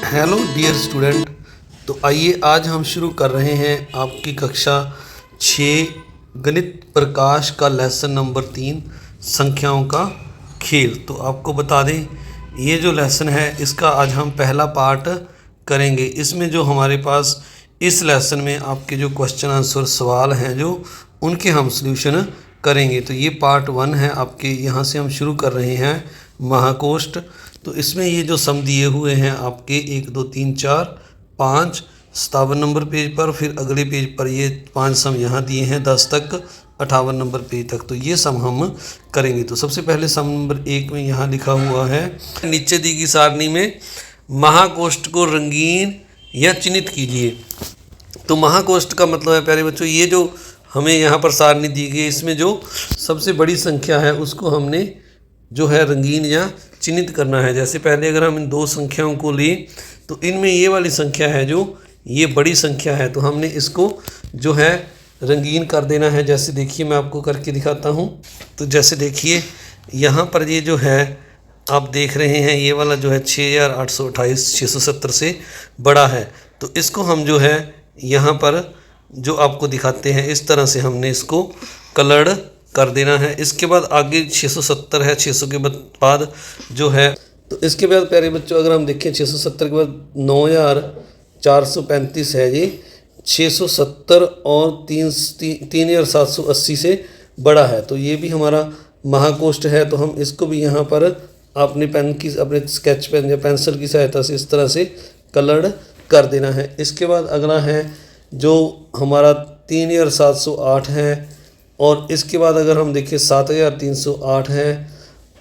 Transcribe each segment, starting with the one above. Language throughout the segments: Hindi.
Hello dear student. तो आइए आज हम शुरू कर रहे हैं आपकी कक्षा 6 गणित प्रकाश का लेसन नंबर 3 संख्याओं का खेल। तो आपको बता दें ये जो लेसन है इसका आज हम पहला पार्ट करेंगे। इसमें जो हमारे पास इस लेसन में आपके जो क्वेश्चन आंसर सवाल हैं जो उनके हम सॉल्यूशन करेंगे। तो ये पार्ट 1 है आपके। यहाँ से हम शुरू कर रहे हैं महाकोष्ठ। तो इसमें ये जो सम दिए हुए हैं आपके 1 2 3 4 5 57 नंबर पेज पर, फिर अगले पेज पर ये 5 सम यहाँ दिए हैं 10 तक 58 नंबर पेज तक। तो ये सम हम करेंगे। तो सबसे पहले सम नंबर 1 में यहाँ लिखा हुआ है, नीचे दी गई सारणी में महाकोष्ठ को रंगीन या चिन्हित कीजिए। तो महाकोष्ठ का मतलब है प्यारे बच्चों, ये जो हमें यहाँ पर सारणी दी गई है इसमें जो सबसे बड़ी संख्या है उसको हमने जो है रंगीन या चिन्हित करना है। जैसे पहले अगर हम इन दो संख्याओं को लें तो इनमें ये वाली संख्या है जो ये बड़ी संख्या है, तो हमने इसको जो है रंगीन कर देना है। जैसे देखिए मैं आपको करके दिखाता हूँ। तो जैसे देखिए यहाँ पर ये जो है आप देख रहे हैं ये वाला जो है 6828 670 से बड़ा है। तो इसको हम जो है यहाँ पर जो आपको दिखाते हैं इस तरह से हमने इसको कलर्ड कर देना है। इसके बाद आगे 670 है, 600 के बाद जो है, तो इसके बाद प्यारे बच्चों अगर हम देखें 670 के बाद 9435 है जी 670 और 3780 से बड़ा है। तो ये भी हमारा महाकोष्ठ है। तो हम इसको भी यहाँ पर अपने पेन की अपने स्केच पेन या पेंसिल की सहायता से इस तरह से कलर्ड कर देना है। इसके बाद अगला है जो हमारा 3708 है, और इसके बाद अगर हम देखें 7308 है,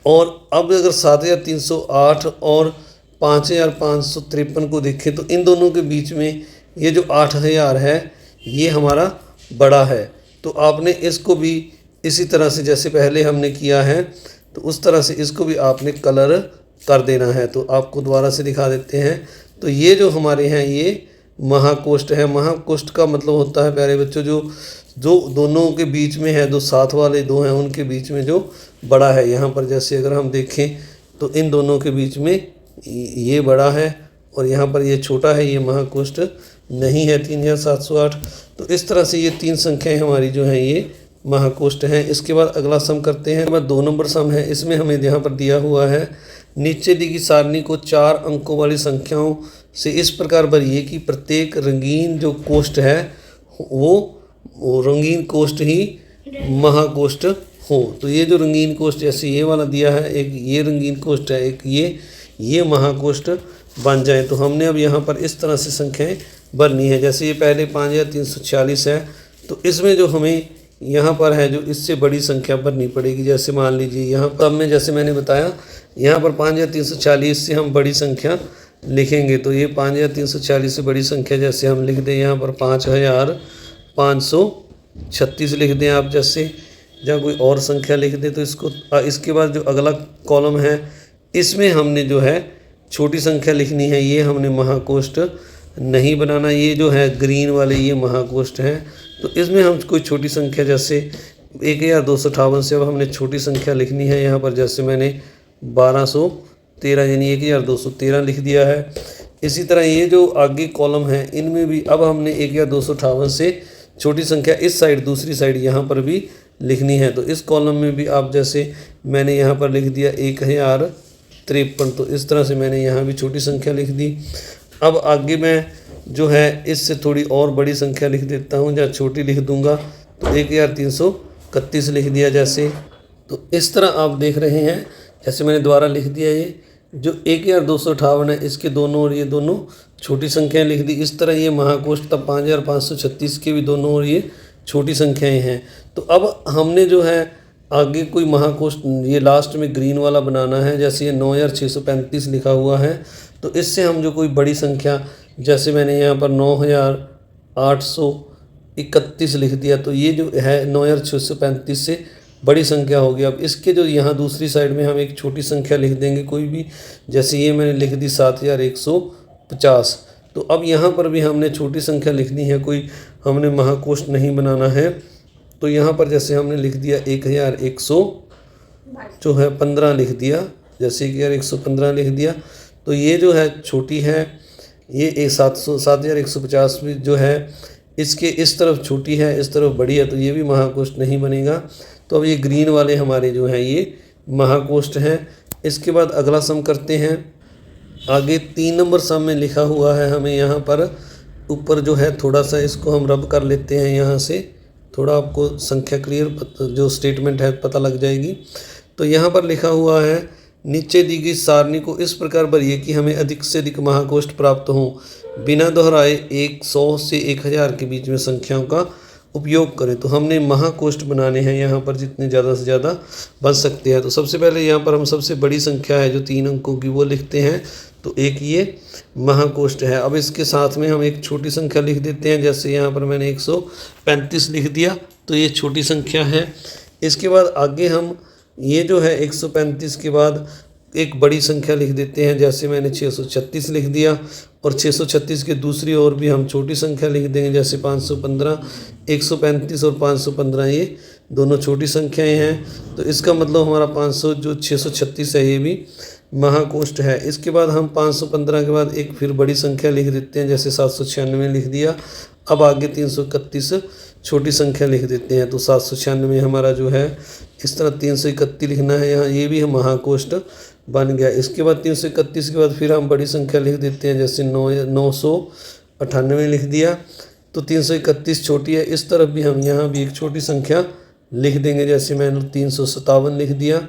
और अब अगर 7308 और 5553 को देखें तो इन दोनों के बीच में ये जो 8000 है ये हमारा बड़ा है। तो आपने इसको भी इसी तरह से जैसे पहले हमने किया है तो उस तरह से इसको भी आपने कलर कर देना है। तो आपको दोबारा से दिखा देते हैं। तो ये जो हमारे हैं ये महाकोष्ठ है। महाकोष्ठ का मतलब होता है प्यारे बच्चों जो दोनों के बीच में है, दो साथ वाले दो हैं उनके बीच में जो बड़ा है। यहाँ पर जैसे अगर हम देखें तो इन दोनों के बीच में ये बड़ा है और यहाँ पर ये छोटा है, ये महाकोष्ठ नहीं है 3708। तो इस तरह से ये 3 संख्याएं हमारी जो हैं ये महाकोष्ठ हैं। इसके बाद अगला सम करते हैं। 2 नंबर सम है। इसमें हमें यहाँ पर दिया हुआ है, नीचे दी गई सारणी को 4 अंकों वाली संख्याओं से इस प्रकार भरिए कि प्रत्येक रंगीन जो कोष्ठ है वो रंगीन कोष्ठ ही महाकोष्ठ हो। तो ये जो रंगीन कोष्ठ जैसे ये वाला दिया है, एक ये रंगीन कोष्ठ है, एक ये महाकोष्ठ बन जाए। तो हमने अब यहाँ पर इस तरह से संख्याएं भरनी है। जैसे ये पहले 5346 है, तो इसमें जो हमें यहाँ पर है जो इससे बड़ी संख्या भरनी पड़ेगी। जैसे मान लीजिए यहाँ पर हमने जैसे मैंने बताया यहाँ पर 5340 से हम बड़ी संख्या लिखेंगे। तो ये 5340 से बड़ी संख्या जैसे हम लिख दें यहाँ पर 5536 लिख दें आप, जैसे या कोई और संख्या लिख दें। तो इसके बाद जो अगला कॉलम है इसमें हमने जो है छोटी संख्या लिखनी है। ये हमने महाकोष्ठ नहीं बनाना। ये जो है ग्रीन वाले ये महाकोष्ठ हैं। तो इसमें हम कोई छोटी संख्या जैसे 1258 से अब हमने छोटी संख्या लिखनी है। यहाँ पर जैसे मैंने 1213 यानी 1213 लिख दिया है। इसी तरह ये जो आगे कॉलम है इनमें भी अब हमने 1258 से छोटी संख्या इस साइड दूसरी साइड यहाँ पर भी लिखनी है। तो इस कॉलम में भी आप जैसे मैंने यहाँ पर लिख दिया 1053। तो इस तरह से मैंने यहाँ भी छोटी संख्या लिख दी। अब आगे मैं जो है इससे थोड़ी और बड़ी संख्या लिख देता हूँ, जहाँ छोटी लिख दूँगा तो 1331 लिख दिया जैसे। तो इस तरह आप देख रहे हैं जैसे मैंने दोबारा लिख दिया। ये जो 1258 है इसके दोनों और ये दोनों छोटी संख्याएं लिख दी। इस तरह ये महाकोष्ठ तब 5536 के भी दोनों और ये छोटी संख्याएं हैं। तो अब हमने जो है आगे कोई महाकोष्ठ ये लास्ट में ग्रीन वाला बनाना है। जैसे ये 9635 लिखा हुआ है, तो इससे हम जो कोई बड़ी संख्या जैसे मैंने यहाँ पर 9831 लिख दिया, तो ये जो है 9635 से बड़ी संख्या होगी। अब इसके जो यहाँ दूसरी साइड में हम एक छोटी संख्या लिख देंगे कोई भी, जैसे ये मैंने लिख दी 7150। तो अब यहाँ पर भी हमने छोटी संख्या लिखनी है, कोई हमने महाकोष्ठ नहीं बनाना है। तो यहाँ पर जैसे हमने लिख दिया 1100 जो है 15 लिख दिया, जैसे 1115 लिख दिया। तो ये जो है छोटी है, ये 7150 भी जो है इसके इस तरफ छोटी है, इस तरफ बड़ी है, तो ये भी महाकोष्ठ नहीं बनेगा। तो अब ये ग्रीन वाले हमारे जो हैं ये महाकोष्ठ हैं। इसके बाद अगला सम करते हैं। आगे 3 नंबर सम में लिखा हुआ है हमें यहाँ पर ऊपर जो है थोड़ा सा इसको हम रब कर लेते हैं यहाँ से, थोड़ा आपको संख्या क्लियर जो स्टेटमेंट है पता लग जाएगी। तो यहाँ पर लिखा हुआ है नीचे दी गई सारणी को इस प्रकार भरिए कि हमें अधिक से अधिक महाकोष्ठ प्राप्त हों, बिना दोहराए 100 से 1000 के बीच में संख्याओं का उपयोग करें। तो हमने महाकोष्ठ बनाने हैं यहाँ पर जितने ज़्यादा से ज़्यादा बन सकते हैं। तो सबसे पहले यहाँ पर हम सबसे बड़ी संख्या है जो 3 अंकों की वो लिखते हैं, तो एक ये महाकोष्ठ है। अब इसके साथ में हम एक छोटी संख्या लिख देते हैं, जैसे यहाँ पर मैंने 135 लिख दिया, तो ये छोटी संख्या है। इसके बाद आगे हम ये जो है 135 के बाद एक बड़ी संख्या लिख देते हैं, जैसे मैंने 636 लिख दिया, और 636 के दूसरी ओर भी हम छोटी संख्या लिख देंगे, जैसे 515। 135 और 515 ये दोनों छोटी संख्याएं हैं, तो इसका मतलब हमारा 500 जो 636 है ये भी महाकोष्ठ है। इसके बाद हम 515 के बाद एक फिर बड़ी संख्या लिख देते हैं, जैसे 796 लिख दिया। अब आगे 331 छोटी संख्या लिख देते हैं, तो 796 हमारा जो है इस तरह 331 लिखना है यहाँ, ये भी हम महाकोष्ठ बन गया। इसके बाद 331 के बाद फिर हम बड़ी संख्या लिख देते हैं, जैसे 998 लिख दिया, तो 331 छोटी है। इस तरफ भी हम यहाँ भी एक छोटी संख्या लिख देंगे, जैसे मैंने 357 लिख दिया,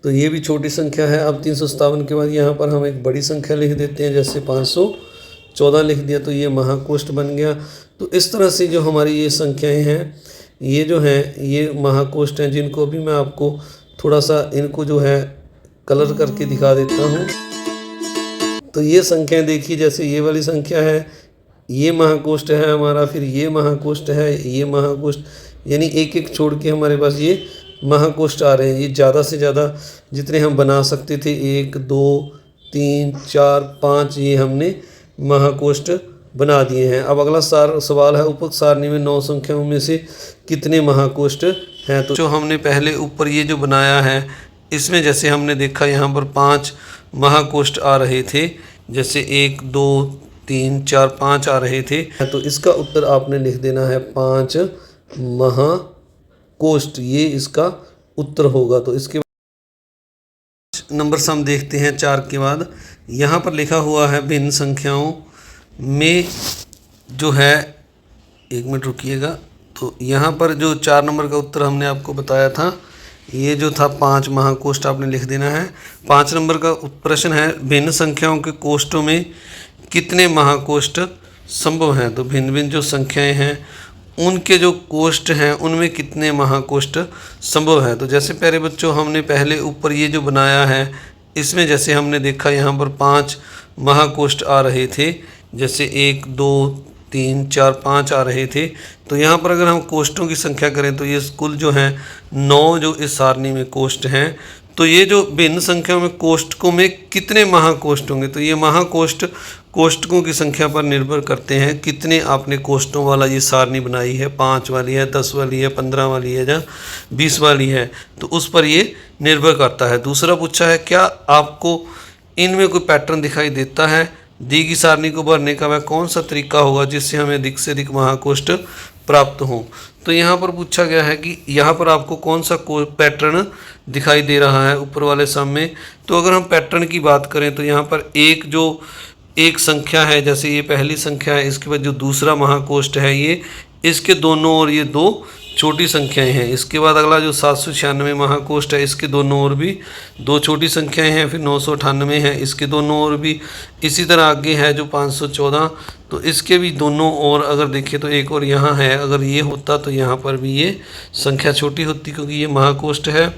तो ये भी छोटी संख्या है। अब 357 के बाद यहाँ पर हम एक बड़ी संख्या लिख देते हैं, जैसे 514 लिख दिया, तो ये महाकोष्ठ बन गया। तो इस तरह से जो हमारी ये संख्याएं हैं ये जो हैं ये महाकोष्ठ हैं, जिनको अभी मैं आपको थोड़ा सा इनको जो है कलर करके दिखा देता हूँ। तो ये संख्याएं देखिए, जैसे ये वाली संख्या है ये महाकोष्ठ है हमारा, फिर ये महाकोष्ठ है, ये महाकोष्ठ, यानी एक एक छोड़ के हमारे पास ये महाकोष्ठ आ रहे हैं। ये ज़्यादा से ज़्यादा जितने हम बना सकते थे 1 2 3 4 5 ये हमने महाकोष्ठ बना दिए हैं। अब अगला सवाल है उपरोक्त सारणी में 9 संख्याओं में से कितने महाकोष्ठ हैं। तो जो हमने पहले ऊपर ये जो बनाया है इसमें जैसे हमने देखा यहाँ पर 5 महाकोष्ठ आ रहे थे, जैसे 1 2 3 4 5 आ रहे थे, तो इसका उत्तर आपने लिख देना है 5 महाकोष्ठ, ये इसका उत्तर होगा। तो इसके नंबर से हम देखते हैं 4 के बाद, यहाँ पर लिखा हुआ है भिन्न संख्याओं में जो है, 1 मिनट रुकिएगा, तो यहाँ पर जो 4 नंबर का उत्तर हमने आपको बताया था ये जो था 5 महाकोष्ठ आपने लिख देना है। 5 नंबर का प्रश्न है भिन्न संख्याओं के कोष्ठों में कितने महाकोष्ठ संभव हैं। तो भिन्न भिन्न जो संख्याएं हैं उनके जो कोष्ठ हैं उनमें कितने महाकोष्ठ संभव है। तो जैसे प्यारे बच्चों हमने पहले ऊपर ये जो बनाया है इसमें जैसे हमने देखा यहाँ पर 5 महाकोष्ठ आ रहे थे, जैसे 1 2 3 4 5 आ रहे थे। तो यहाँ पर अगर हम कोष्ठों की संख्या करें तो ये कुल जो हैं 9 जो इस सारणी में कोष्ठ हैं। तो ये जो भिन्न संख्याओं में कोष्ठकों में कितने महाकोष्ठ होंगे, तो ये महाकोष्ठ कोष्ठकों की संख्या पर निर्भर करते हैं कितने आपने कोष्ठों वाला ये सारणी बनाई है, 5 वाली है, 10 वाली है, 15 वाली है या 20 वाली है, तो उस पर ये निर्भर करता है। दूसरा पूछा है क्या आपको इनमें कोई पैटर्न दिखाई देता है, दी गई सारणी को भरने का वह कौन सा तरीका होगा जिससे हमें अधिक से अधिक महाकोष्ठ प्राप्त हों। तो यहाँ पर पूछा गया है कि यहाँ पर आपको कौन सा पैटर्न दिखाई दे रहा है ऊपर वाले सम में। तो अगर हम पैटर्न की बात करें तो यहाँ पर एक संख्या है, जैसे ये पहली संख्या है, इसके बाद जो दूसरा महाकोष्ठ है ये इसके दोनों ओर ये 2 छोटी संख्याएं हैं। इसके बाद अगला जो 796 महाकोष्ठ है इसके दोनों ओर भी 2 छोटी संख्याएं हैं। फिर 998 है, इसके दोनों ओर भी इसी तरह आगे है जो 514, तो इसके भी दोनों ओर अगर देखें तो एक और यहाँ है, अगर ये होता तो यहाँ पर भी ये संख्या छोटी होती क्योंकि ये महाकोष्ठ है।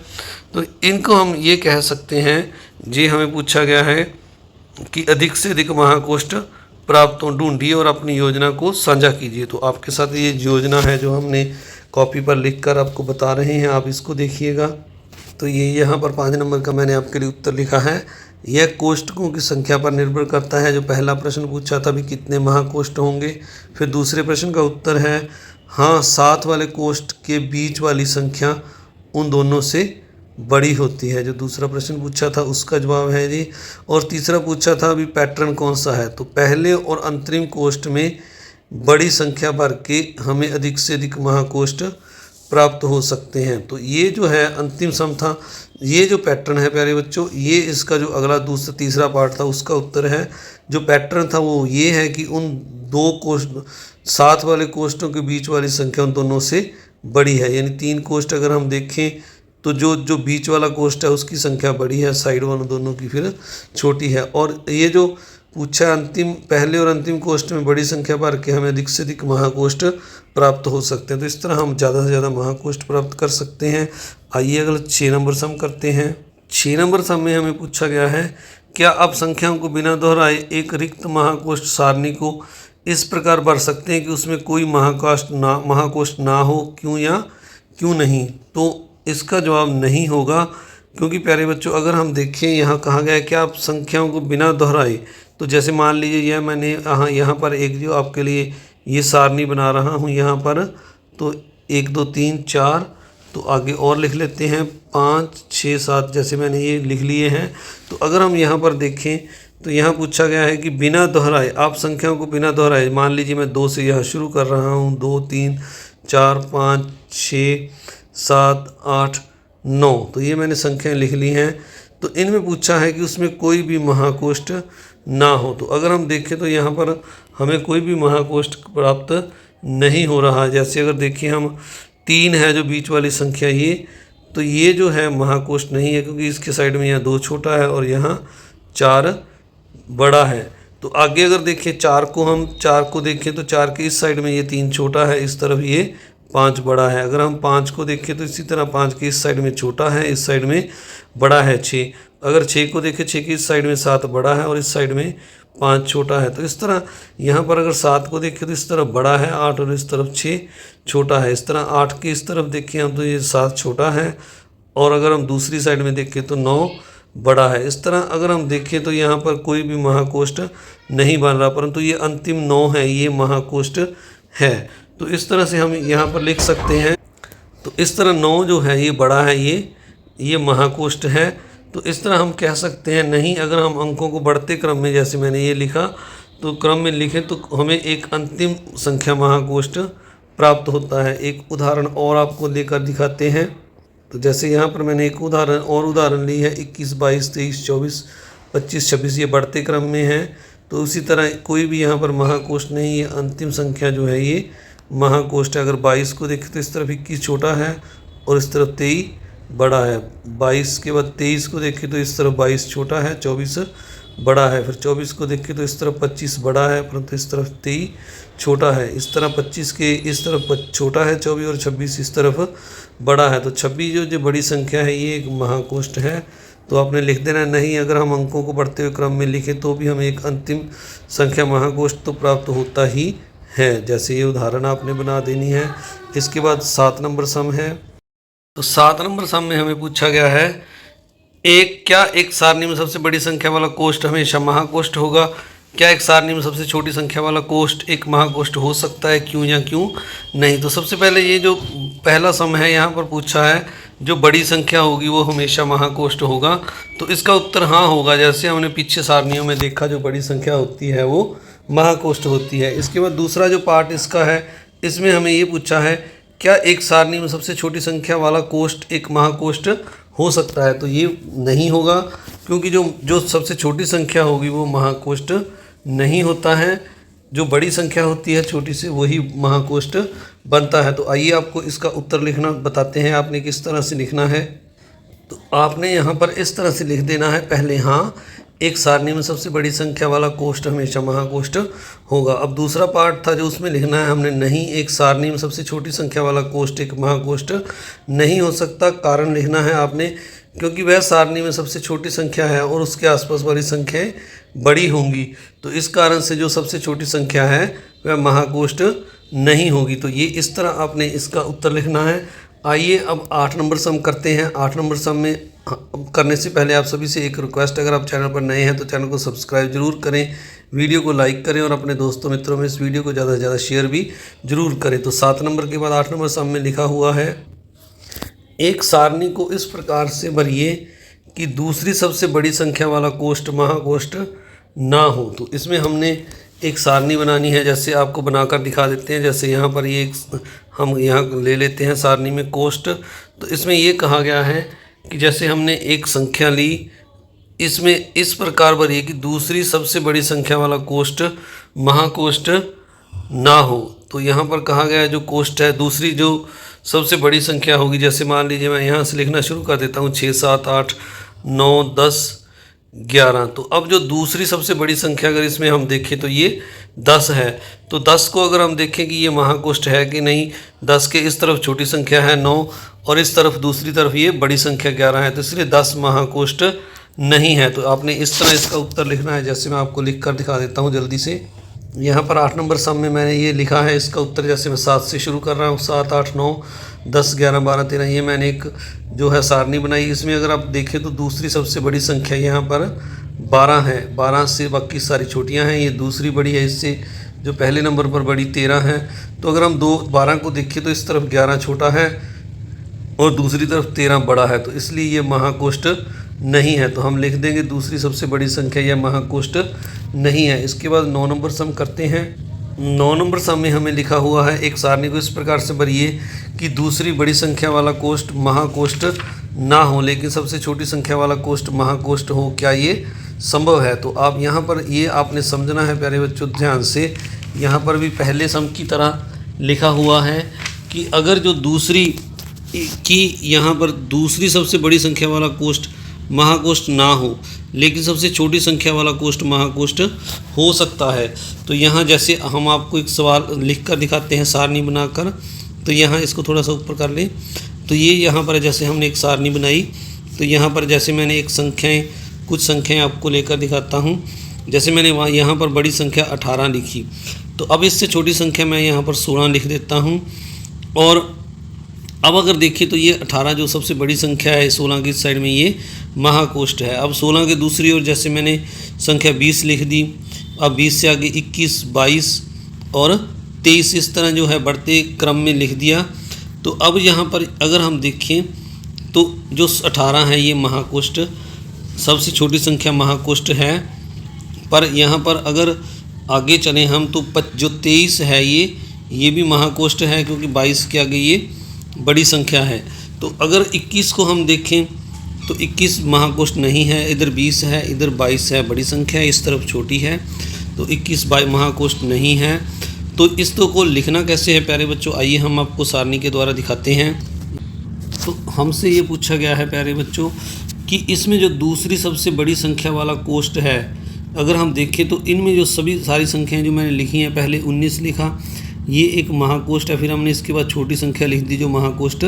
तो इनको हम ये कह सकते हैं, जी हमें पूछा गया है कि अधिक से अधिक महाकोष्ठ प्राप्त हो, ढूंढिए और अपनी योजना को साझा कीजिए। तो आपके साथ ये योजना है जो हमने कॉपी पर लिखकर आपको बता रहे हैं, आप इसको देखिएगा। तो ये यहाँ पर 5 नंबर का मैंने आपके लिए उत्तर लिखा है, यह कोष्ठकों की संख्या पर निर्भर करता है। जो पहला प्रश्न पूछा था भी कितने महाकोष्ठ होंगे, फिर दूसरे प्रश्न का उत्तर है हाँ 7 वाले कोष्ठ के बीच वाली संख्या उन दोनों से बड़ी होती है। जो दूसरा प्रश्न पूछा था उसका जवाब है जी। और तीसरा पूछा था अभी पैटर्न कौन सा है, तो पहले और अंतरिम कोष्ठ में बड़ी संख्या भर के हमें अधिक से अधिक महाकोष्ठ प्राप्त हो सकते हैं। तो ये जो है अंतिम सम था, ये जो पैटर्न है प्यारे बच्चों, ये इसका जो अगला दूसरा तीसरा पार्ट था उसका उत्तर है। जो पैटर्न था वो ये है कि उन दो कोष्ठ साथ वाले कोष्ठों के बीच वाली संख्या उन दोनों से बड़ी है। यानी 3 कोष्ठ अगर हम देखें तो जो जो बीच वाला कोष्ठ है उसकी संख्या बड़ी है, साइड वालों दोनों की फिर छोटी है। और ये जो पूछा अंतिम पहले और अंतिम कोष्ठ में बड़ी संख्या भर के हमें अधिक से अधिक महाकोष्ठ प्राप्त हो सकते हैं। तो इस तरह हम ज़्यादा से ज़्यादा महाकोष्ठ प्राप्त कर सकते हैं। आइए अगला 6 नंबर सम करते हैं। 6 नंबर सम में हमें पूछा गया है, क्या आप संख्याओं को बिना दोहराए एक रिक्त महाकोष्ठ सारणी को इस प्रकार भर सकते हैं कि उसमें कोई महाकोष्ठ ना हो, क्यों या क्यों नहीं? तो इसका जवाब नहीं होगा, क्योंकि प्यारे बच्चों अगर हम देखें यहाँ कहा गया है कि आप संख्याओं को बिना दोहराए, तो जैसे मान लीजिए यह मैंने यहाँ पर एक जो आपके लिए ये सारणी बना रहा हूँ यहाँ पर, तो 1 2 3 4, तो आगे और लिख लेते हैं 5 6 7, जैसे मैंने ये लिख लिए हैं। तो अगर हम यहाँ पर देखें तो यहाँ पूछा गया है कि बिना दोहराए आप संख्याओं को बिना दोहराए, मान लीजिए मैं 2 से यहाँ शुरू कर रहा हूँ, 2 3 4 5 6 7 8 9, तो ये मैंने संख्याएं लिख ली हैं। तो इनमें पूछा है कि उसमें कोई भी महाकोष्ठ ना हो। तो अगर हम देखें तो यहाँ पर हमें कोई भी महाकोष्ठ प्राप्त नहीं हो रहा है। जैसे अगर देखें हम 3 है जो बीच वाली संख्या ये, तो ये जो है महाकोष्ठ नहीं है, क्योंकि इसके साइड में यहाँ 2 छोटा है और यहाँ 4 बड़ा है। तो आगे अगर देखें 4 को देखें तो 4 के इस साइड में ये 3 छोटा है, इस तरफ ये 5 बड़ा है। अगर हम 5 को देखें तो इसी तरह 5 के इस साइड में छोटा है, इस साइड में बड़ा है 6। अगर 6 को देखें, 6 के इस साइड में 7 बड़ा है और इस साइड में 5 छोटा है। तो इस तरह यहाँ पर अगर 7 को देखें तो इस तरफ बड़ा है 8 और इस तरफ 6 छोटा है। इस तरह 8 के इस तरफ देखें हम तो ये 7 छोटा है, और अगर हम दूसरी साइड में देखें तो 9 बड़ा है। इस तरह अगर हम देखें तो यहाँ पर कोई भी महाकोष्ठ नहीं बन रहा, परंतु ये अंतिम 9 है, ये महाकोष्ठ है। तो इस तरह से हम यहाँ पर लिख सकते हैं। तो इस तरह 9 जो है ये बड़ा है, ये महाकोष्ठ है। तो इस तरह हम कह सकते हैं। नहीं, अगर हम अंकों को बढ़ते क्रम में, जैसे मैंने ये लिखा, तो क्रम में लिखें तो हमें एक अंतिम संख्या महाकोष्ठ प्राप्त होता है। एक उदाहरण और आपको लेकर दिखाते हैं। तो जैसे यहाँ पर मैंने एक उदाहरण ली है, 21 22 23 24 25 26, ये बढ़ते क्रम में है। तो उसी तरह कोई भी यहाँ पर महाकोष्ठ नहीं, ये अंतिम संख्या जो है ये महाकोष्ठ है। अगर 22 को देखें तो इस तरफ 21 छोटा है और इस तरफ 23 बड़ा है। 22 के बाद 23 को देखें तो इस तरफ 22 छोटा है, 24 बड़ा है। फिर 24 को देखें तो इस तरफ 25 बड़ा है, परंतु इस तरफ 23 छोटा है। इस तरह 25 के इस तरफ छोटा है 24, और 26 इस तरफ बड़ा है। तो 26 जो बड़ी संख्या है ये एक महाकोष्ठ है। तो आपने लिख देना नहीं, अगर हम अंकों को बढ़ते हुए क्रम में लिखें तो भी हमें एक अंतिम संख्या महाकोष्ठ तो प्राप्त होता ही है। जैसे ये उदाहरण आपने बना देनी है। इसके बाद 7 नंबर सम है। तो 7 नंबर सम में हमें पूछा गया है, क्या एक सारणी में सबसे बड़ी संख्या वाला कोष्ठ हमेशा महाकोष्ठ होगा? क्या एक सारणी में सबसे छोटी संख्या वाला कोष्ठ एक महाकोष्ठ हो सकता है, क्यों या क्यों नहीं? तो सबसे पहले ये जो पहला सम है यहाँ पर पूछा है, जो बड़ी संख्या होगी वो हमेशा महाकोष्ठ होगा। तो इसका उत्तर हाँ होगा। जैसे हमने पीछे सारणियों में देखा, जो बड़ी संख्या होती है वो महाकोष्ठ होती है। इसके बाद दूसरा जो पार्ट इसका है, इसमें हमें ये पूछा है, क्या एक सारणी में सबसे छोटी संख्या वाला कोष्ठ एक महाकोष्ठ हो सकता है? तो ये नहीं होगा, क्योंकि जो सबसे छोटी संख्या होगी वो महाकोष्ठ नहीं होता है। जो बड़ी संख्या होती है छोटी से, वही महाकोष्ठ बनता है। तो आइए आपको इसका उत्तर लिखना बताते हैं, आपने किस तरह से लिखना है। तो आपने यहाँ पर इस तरह से लिख देना है, पहले हाँ, एक सारणी में सबसे बड़ी संख्या वाला कोष्ठ हमेशा महाकोष्ठ होगा। अब दूसरा पार्ट था जो उसमें लिखना है हमने, नहीं, एक सारणी में सबसे छोटी संख्या वाला कोष्ठ एक महाकोष्ठ नहीं हो सकता। कारण लिखना है आपने, क्योंकि वह सारणी में सबसे छोटी संख्या है और उसके आसपास वाली संख्याएं बड़ी होंगी। तो इस कारण से जो सबसे छोटी संख्या है वह महाकोष्ठ नहीं होगी। तो ये इस तरह आपने इसका उत्तर लिखना है। आइए अब 8 नंबर सम करते हैं। 8 नंबर सम में करने से पहले आप सभी से एक रिक्वेस्ट, अगर आप चैनल पर नए हैं तो चैनल को सब्सक्राइब जरूर करें, वीडियो को लाइक करें और अपने दोस्तों मित्रों में इस वीडियो को ज़्यादा से ज़्यादा शेयर भी जरूर करें। तो 7 नंबर के बाद 8 नंबर सम में लिखा हुआ है, एक सारणी को इस प्रकार से भरिए कि दूसरी सबसे बड़ी संख्या वाला कोष्ठ महाकोष्ठ ना हो। तो इसमें हमने एक सारणी बनानी है, जैसे आपको बनाकर दिखा देते हैं। जैसे यहाँ पर ये हम यहाँ ले लेते हैं सारणी में कोष्ठ। तो इसमें ये कहा गया है कि जैसे हमने एक संख्या ली, इसमें इस प्रकार भरिए कि दूसरी सबसे बड़ी संख्या वाला कोष्ठ महाकोष्ठ ना हो। तो यहाँ पर कहा गया है जो कोष्ठ है, दूसरी जो सबसे बड़ी संख्या होगी, जैसे मान लीजिए मैं यहाँ से लिखना शुरू कर देता हूँ 6, 7, 8, 9, 10, 11। तो अब जो दूसरी सबसे बड़ी संख्या अगर इसमें हम देखें तो ये 10 है। तो 10 को अगर हम देखें कि ये महाकोष्ठ है कि नहीं, 10 के इस तरफ छोटी संख्या है 9 और इस तरफ दूसरी तरफ ये बड़ी संख्या 11 है, तो इसलिए 10 महाकोष्ठ नहीं है। तो आपने इस तरह इसका उत्तर लिखना है, जैसे मैं आपको लिख कर दिखा देता हूँ जल्दी से। यहाँ पर 8 नंबर सम में मैंने ये लिखा है इसका उत्तर, जैसे मैं 7 से शुरू कर रहा हूँ, 7, 8, 9, 10, 11, 12, 13। ये मैंने एक जो है सारणी बनाई। इसमें अगर आप देखें तो दूसरी सबसे बड़ी संख्या यहाँ पर 12 है, 12 से बाकी सारी छोटियाँ हैं। ये दूसरी बड़ी है, इससे जो पहले नंबर पर बड़ी 13 है। तो अगर हम 12 को देखें तो इस तरफ 11 छोटा है और दूसरी तरफ 13 बड़ा है, तो इसलिए ये महाकोष्ठ नहीं है। तो हम लिख देंगे दूसरी सबसे बड़ी संख्या यह महाकोष्ठ नहीं है। इसके बाद 9 नंबर सम करते हैं। 9 नंबर सम में हमें लिखा हुआ है, एक सारणी को इस प्रकार से भरिए कि दूसरी बड़ी संख्या वाला कोष्ठ महाकोष्ठ ना हो, लेकिन सबसे छोटी संख्या वाला कोष्ठ महाकोष्ठ हो। क्या ये संभव है? तो आप यहाँ पर ये आपने समझना है प्यारे बच्चों ध्यान से। यहाँ पर भी पहले सम की तरह लिखा हुआ है कि अगर जो दूसरी की यहाँ पर दूसरी सबसे बड़ी संख्या वाला कोष्ठ महाकोष्ठ ना हो, लेकिन सबसे छोटी संख्या वाला कोष्ठ महाकोष्ठ हो सकता है। तो यहाँ जैसे हम आपको एक सवाल लिख कर दिखाते हैं सारणी बनाकर। तो यहाँ इसको थोड़ा सा ऊपर कर लें। तो ये यहाँ पर जैसे हमने एक सारणी बनाई, तो यहाँ पर जैसे मैंने एक कुछ संख्याएं आपको लेकर दिखाता हूँ। जैसे मैंने वहाँ यहाँ पर बड़ी संख्या 18 लिखी, तो अब इससे छोटी संख्या मैं यहाँ पर 16 लिख देता हूँ। और अब अगर देखिए तो ये 18 जो सबसे बड़ी संख्या है 16 की साइड में ये महाकोष्ठ है। अब 16 के दूसरी ओर जैसे मैंने संख्या 20 लिख दी, अब 20 से आगे 21, 22 और 23 इस तरह जो है बढ़ते क्रम में लिख दिया। तो अब यहाँ पर अगर हम देखें तो जो 18 है ये महाकोष्ठ सबसे छोटी संख्या महाकोष्ठ है। पर यहाँ पर अगर आगे चलें हम तो जो 23 है ये भी महाकोष्ठ है, क्योंकि 22 के आगे ये बड़ी संख्या है। तो अगर 21 को हम देखें तो 21 महाकोष्ठ नहीं है, इधर 20 है, इधर 22 है, बड़ी संख्या है, इस तरफ छोटी है, तो 21 महाकोष्ठ नहीं है। तो इस तो को लिखना कैसे है प्यारे बच्चों, आइए हम आपको सारणी के द्वारा दिखाते हैं। तो हमसे ये पूछा गया है प्यारे बच्चों कि इसमें जो दूसरी सबसे बड़ी संख्या वाला कोष्ठ है, अगर हम देखें तो इनमें जो सभी सारी संख्याएं जो मैंने लिखी हैं, पहले 19 लिखा, ये एक महाकोष्ठ है। फिर हमने इसके बाद छोटी संख्या लिख दी जो महाकोष्ठ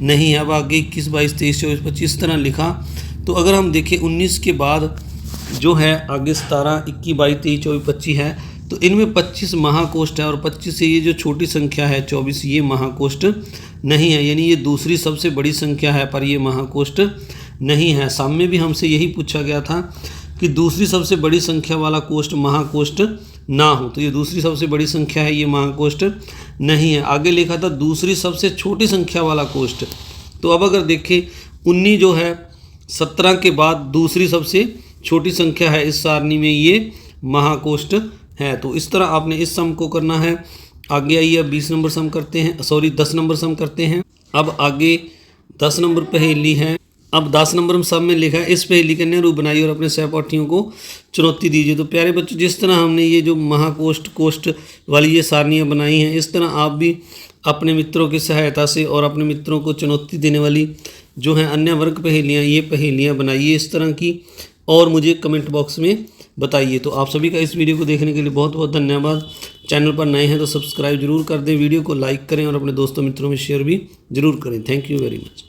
नहीं है। अब आगे 21, 22, 23, 24, 25 तरह लिखा। तो अगर हम देखें 19 के बाद जो है आगे 17, 21, 22, 23, 24, 25 है, तो इनमें 25 महाकोष्ठ है। और 25 से ये जो छोटी संख्या है 24, ये महाकोष्ठ नहीं है, यानी ये दूसरी सबसे बड़ी संख्या है पर ये महाकोष्ठ नहीं है। सामने भी हमसे यही पूछा गया था कि दूसरी सबसे बड़ी संख्या वाला कोष्ठ महाकोष्ठ ना हो, तो ये दूसरी सबसे बड़ी संख्या है, ये महाकोष्ठ नहीं है। आगे लिखा था दूसरी सबसे छोटी संख्या वाला कोष्ठ। तो अब अगर देखें 19 जो है 17 के बाद दूसरी सबसे छोटी संख्या है इस सारणी में, ये महाकोष्ठ है। तो इस तरह आपने इस सम को करना है। आगे आइए अब 20 नंबर सम करते हैं, 10 नंबर सम करते हैं। अब आगे 10 नंबर पहेली है। अब 10 नंबर सम में लिखा है, इस पहेली के अन्य रूप बनाइए और अपने सहपाठियों को चुनौती दीजिए। तो प्यारे बच्चों, जिस तरह हमने ये जो महाकोष्ठ कोष्ठ वाली ये सारणियाँ बनाई हैं, इस तरह आप भी अपने मित्रों की सहायता से और अपने मित्रों को चुनौती देने वाली जो हैं अन्य वर्ग पहेलियाँ, ये पहेलियाँ बनाइए इस तरह की, और मुझे कमेंट बॉक्स में बताइए। तो आप सभी का इस वीडियो को देखने के लिए बहुत बहुत धन्यवाद। चैनल पर नए हैं तो सब्सक्राइब जरूर कर दें, वीडियो को लाइक करें और अपने दोस्तों मित्रों में शेयर भी जरूर करें। Thank you very much.